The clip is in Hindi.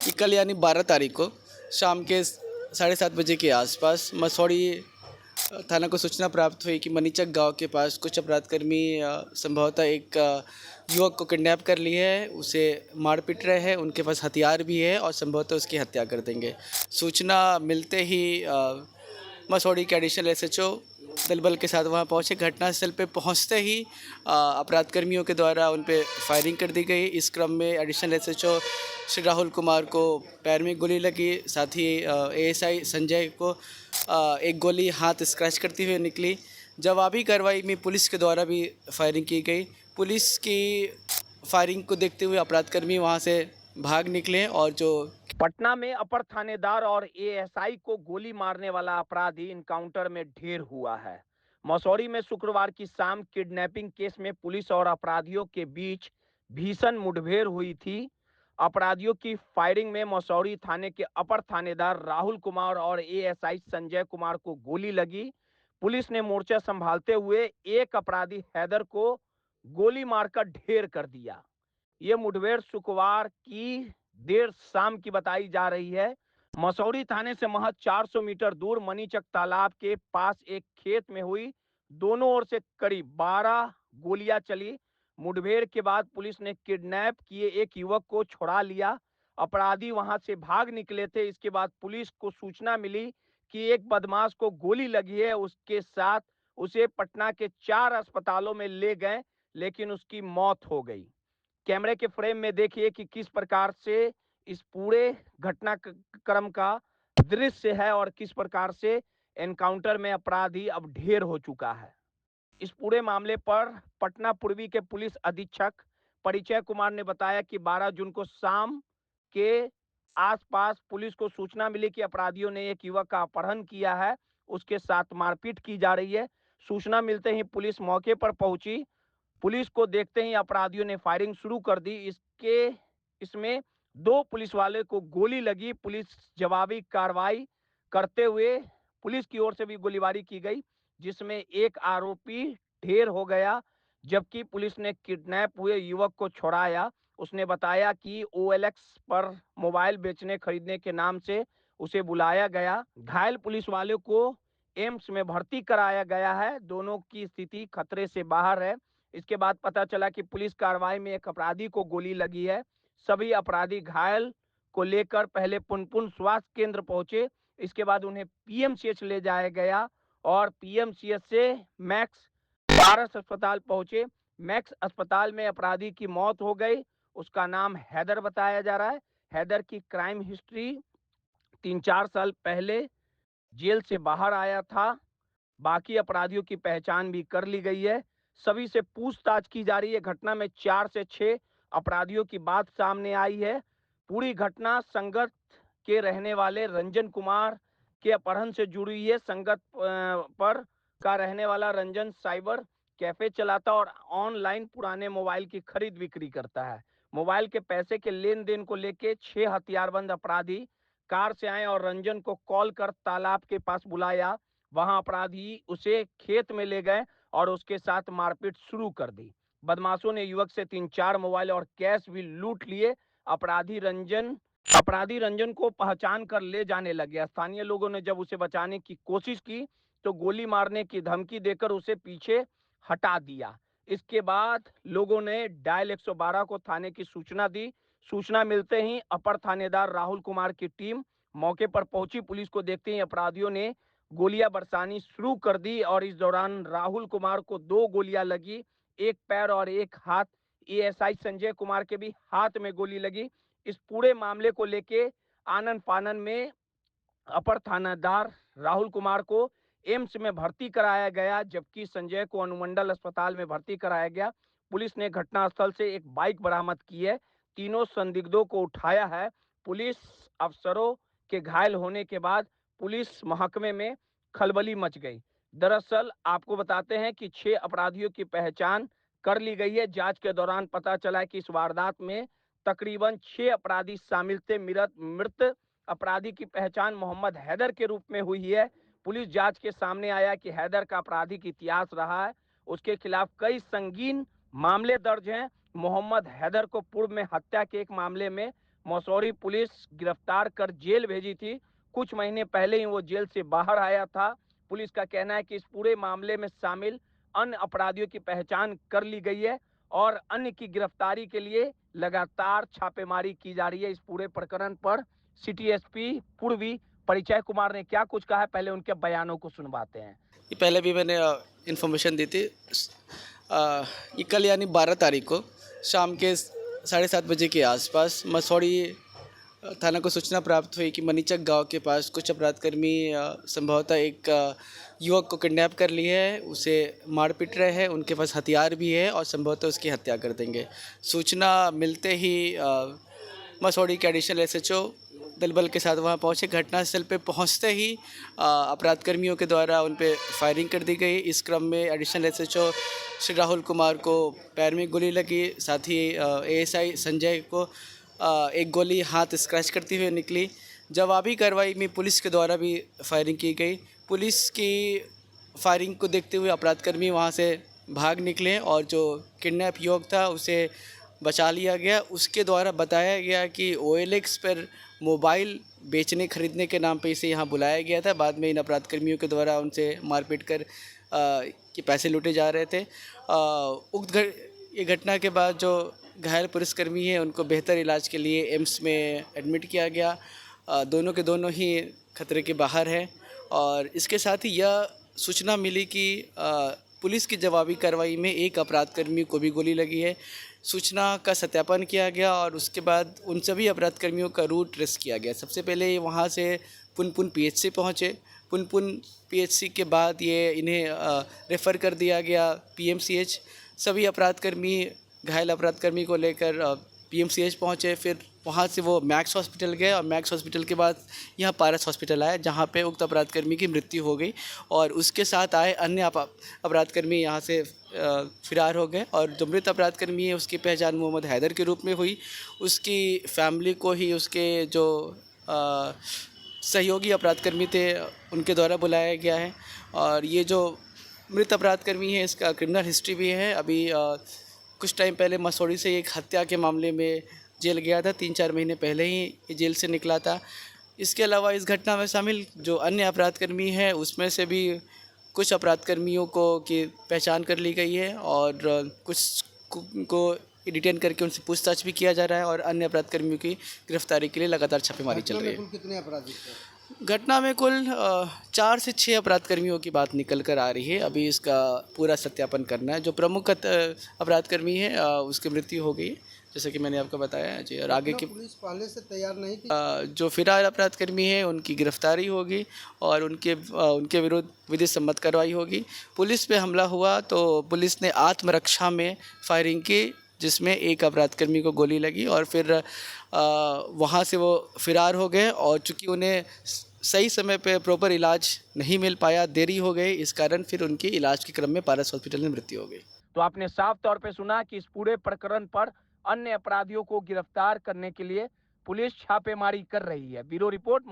कि कल यानी 12 तारीख को शाम के 7:30 बजे के आसपास मसौड़ी थाना को सूचना प्राप्त हुई कि मनीचक गांव के पास कुछ अपराधकर्मी संभवतः एक युवक को किडनैप कर लिए है, उसे मार पीट रहे हैं, उनके पास हथियार भी है और संभवतः उसकी हत्या कर देंगे। सूचना मिलते ही मसौड़ी के एडिशनल एसएचओ दल के साथ वहां पहुंचे। घटनास्थल पे पहुंचते ही अपराधकर्मियों के द्वारा उन पे फायरिंग कर दी गई। इस क्रम में एडिशनल एसएचओ श्री राहुल कुमार को पैर में गोली लगी, साथ ही एएसआई संजय को एक गोली हाथ स्क्रैच करती हुई निकली। जवाबी कार्रवाई में पुलिस के द्वारा भी फायरिंग की गई। पुलिस की फायरिंग को देखते हुए अपराधकर्मी वहां से भाग निकले और जो पटना में अपर थानेदार और एएसआई को गोली मारने वाला अपराधी इनकाउंटर में ढेर हुआ है। मसौड़ी में शुक्रवार की शाम किडनैपिंग केस में पुलिस और अपराधियों के बीच भीषण मुठभेड़ हुई थी। अपराधियों की फायरिंग में मसौड़ी थाने के अपर थानेदार राहुल कुमार और एएसआई संजय कुमार को गोली लगी। पुलिस ने मोर्चा संभालते हुए एक अपराधी हैदर को गोली मारकर ढेर कर दिया। ये मुठभेड़ शुक्रवार की देर शाम की बताई जा रही है। मसौड़ी थाने से महज 400 मीटर दूर मनीचक तालाब के पास एक खेत में हुई। दोनों ओर से करीब 12 गोलियां चली। मुठभेड़ के बाद पुलिस ने किडनैप किए एक युवक को छुड़ा लिया। अपराधी वहां से भाग निकले थे। इसके बाद पुलिस को सूचना मिली कि एक बदमाश को गोली लगी है। उसके साथ उसे पटना के 4 अस्पतालों में ले गए, लेकिन उसकी मौत हो गई। कैमरे के फ्रेम में देखिए कि किस प्रकार से इस पूरे घटनाक्रम का दृश्य है और किस प्रकार से एनकाउंटर में अपराधी अब ढेर हो चुका है। इस पूरे मामले पर पटना पूर्वी के पुलिस अधीक्षक परिचय कुमार ने बताया कि 12 जून को शाम के आसपास पुलिस को सूचना मिली कि अपराधियों ने एक युवक का अपहरण किया है, उसके साथ मारपीट की जा रही है। सूचना मिलते ही पुलिस मौके पर पहुंची। पुलिस को देखते ही अपराधियों ने फायरिंग शुरू कर दी। इसमें 2 पुलिस वाले को गोली लगी। पुलिस जवाबी कार्रवाई करते हुए पुलिस की ओर से भी गोलीबारी की गई, जिसमें एक आरोपी ढेर हो गया, जबकि पुलिस ने किडनैप हुए युवक को छुड़ाया। उसने बताया कि ओएलएक्स पर मोबाइल बेचने खरीदने के नाम से उसे बुलाया गया। घायल पुलिस वाले को एम्स में भर्ती कराया गया है। दोनों की स्थिति खतरे से बाहर है। इसके बाद पता चला कि पुलिस कार्रवाई में एक अपराधी को गोली लगी है। सभी अपराधी घायल को लेकर पहले पुनपुन स्वास्थ्य केंद्र पहुंचे। इसके बाद उन्हें पीएमसीएच ले जाया गया और पीएमसीएच से मैक्स पारस अस्पताल पहुंचे। मैक्स अस्पताल में अपराधी की मौत हो गई। उसका नाम हैदर बताया जा रहा है। हैदर की क्राइम हिस्ट्री 3-4 साल पहले जेल से बाहर आया था। बाकी अपराधियों की पहचान भी कर ली गई है। सभी से पूछताछ की जा रही है। घटना में 4 से 6 अपराधियों की बात सामने आई है। पूरी घटना संगत के रहने वाले रंजन कुमार के अपहरण से जुड़ी है। संगत पर का रहने वाला रंजन साइबर कैफे चलाता और ऑनलाइन पुराने मोबाइल की खरीद बिक्री करता है। मोबाइल के पैसे के लेन देन को लेके 6 हथियारबंद अपराधी कार से आए और रंजन को कॉल कर तालाब के पास बुलाया। वहां अपराधी उसे खेत में ले गए और उसके साथ मारपीट शुरू कर दी। बदमाशों ने युवक से 3-4 मोबाइल और कैश भी लूट लिए। अपराधी रंजन को पहचान कर ले जाने लगे। स्थानीय लोगों ने जब उसे बचाने की कोशिश की तो गोली मारने की धमकी देकर उसे पीछे हटा दिया। इसके बाद लोगों ने डायल 112 को थाने की सूचना दी। सूचना मिलते ही अपर थानेदार राहुल कुमार की टीम मौके पर पहुंची। पुलिस को देखते ही अपराधियों ने गोलियां बरसानी शुरू कर दी और इस दौरान राहुल कुमार को 2 गोलियां लगी, एक पैर और एक हाथ। एएसआई संजय कुमार के भी हाथ में गोली लगी। इस पूरे मामले को लेके आनन फानन में अपर थानेदार राहुल कुमार को एम्स में भर्ती कराया गया, जबकि संजय को अनुमंडल अस्पताल में भर्ती कराया गया। पुलिस ने घटनास्थल से एक बाइक बरामद की है। तीनों संदिग्धों को उठाया है। पुलिस अफसरों के घायल होने के बाद पुलिस महकमे में खलबली मच गई। दरअसल आपको बताते हैं कि 6 अपराधियों की पहचान कर ली गई है। जांच के दौरान पता चला कि इस वारदात में तकरीबन 6 अपराधी शामिल थे। मृत अपराधी की पहचान मोहम्मद हैदर के रूप में हुई है। पुलिस जांच के सामने आया कि हैदर का आपराधिक इतिहास रहा है। उसके खिलाफ कई संगीन मामले दर्ज हैं। मोहम्मद हैदर को पूर्व में हत्या के एक मामले में मसौरी पुलिस गिरफ्तार कर जेल भेजी थी। कुछ महीने पहले ही वो जेल से बाहर आया था। पुलिस का कहना है कि इस पूरे मामले में शामिल अन्य अपराधियों की पहचान कर ली गई है और अन्य की गिरफ्तारी के लिए लगातार छापेमारी की जा रही है। इस पूरे प्रकरण पर सिटी एसपी पूर्वी परिचय कुमार ने क्या कुछ कहा है, पहले उनके बयानों को सुनवाते हैं। ये पहले भी मैंने इन्फॉर्मेशन दी थी। ये कल यानी 12 तारीख को शाम के 7:30 बजे के आसपास मसौड़ी थाना को सूचना प्राप्त हुई कि मनीचक गांव के पास कुछ अपराधकर्मी संभवतः एक युवक को किडनैप कर लिए है, उसे मार पीट रहे हैं, उनके पास हथियार भी है और संभवतः उसकी हत्या कर देंगे। सूचना मिलते ही मसौड़ी के एडिशनल एसएचओ दल बल के साथ वहां पहुंचे। घटनास्थल पे पहुंचते ही अपराधकर्मियों के द्वारा उन पे फायरिंग कर दी गई। इस क्रम में एडिशनल एसएचओ श्री राहुल कुमार को पैर में गोली लगी, साथ ही एएसआई संजय को एक गोली हाथ स्क्रैच करती हुई निकली। जवाबी कार्रवाई में पुलिस के द्वारा भी फायरिंग की गई। पुलिस की फायरिंग को देखते हुए अपराधकर्मी वहां से भाग निकले और जो किडनैप युवक था उसे बचा लिया गया। उसके द्वारा बताया गया कि OLX पर मोबाइल बेचने खरीदने के नाम पे इसे यहाँ बुलाया गया था। बाद में इन अपराधकर्मियों के द्वारा उनसे मारपीट कर कि पैसे लूटे जा रहे थे। ये घटना के बाद जो घायल पुलिसकर्मी हैं उनको बेहतर इलाज के लिए एम्स में एडमिट किया गया। दोनों के दोनों ही खतरे के बाहर हैं और इसके साथ ही यह सूचना मिली कि पुलिस की जवाबी कार्रवाई में एक अपराधकर्मी को भी गोली लगी है। सूचना का सत्यापन किया गया और उसके बाद उन सभी अपराधकर्मियों का रूट ट्रेस किया गया। सबसे पहले ये वहाँ से पुनपुन PHC पहुँचे। पुनपुन PHC के बाद ये इन्हें रेफ़र कर दिया गया PMCH। सभी अपराधकर्मी घायल अपराधकर्मी को लेकर PMCH पहुँचे। फिर वहाँ से वो मैक्स हॉस्पिटल गए और मैक्स हॉस्पिटल के बाद यहाँ पारस हॉस्पिटल आया, जहाँ पे उक्त अपराधकर्मी की मृत्यु हो गई और उसके साथ आए अन्य अपराधकर्मी यहाँ से फरार हो गए। और जो मृत अपराधकर्मी है उसकी पहचान मोहम्मद हैदर के रूप में हुई। उसकी फैमिली को ही उसके जो सहयोगी अपराधकर्मी थे उनके द्वारा बुलाया गया है। और ये जो मृत अपराधकर्मी है इसका क्रिमिनल हिस्ट्री भी है। अभी कुछ टाइम पहले मसौड़ी से एक हत्या के मामले में जेल गया था, 3-4 महीने पहले ही ये जेल से निकला था। इसके अलावा इस घटना में शामिल जो अन्य अपराधकर्मी हैं उसमें से भी कुछ अपराधकर्मियों की पहचान कर ली गई है और कुछ को डिटेन करके उनसे पूछताछ भी किया जा रहा है और अन्य अपराधकर्मियों की गिरफ्तारी के लिए लगातार छापेमारी चल रही है। कितने अपराधी थे? घटना में कुल 4 से 6 अपराधकर्मियों की बात निकल कर आ रही है। अभी इसका पूरा सत्यापन करना है। जो प्रमुख अपराधकर्मी है उसकी मृत्यु हो गई, जैसे कि मैंने आपको बताया जी। और आगे की पुलिस पहले से तैयार नहीं थी। जो फिरार अपराधकर्मी है उनकी गिरफ्तारी होगी और उनके विरुद्ध विधि सम्मत कार्रवाई होगी। पुलिस पे हमला हुआ तो पुलिस ने आत्मरक्षा में फायरिंग की, जिसमें एक अपराधकर्मी को गोली लगी और फिर वहाँ से वो फिरार हो गए। और चूँकि उन्हें सही समय पे प्रॉपर इलाज नहीं मिल पाया, देरी हो गई, इस कारण फिर उनकी इलाज के क्रम में पारस हॉस्पिटल में मृत्यु हो गई। तो आपने साफ तौर पे सुना कि इस पूरे प्रकरण पर अन्य अपराधियों को गिरफ्तार करने के लिए पुलिस छापेमारी कर रही है। Bureau report.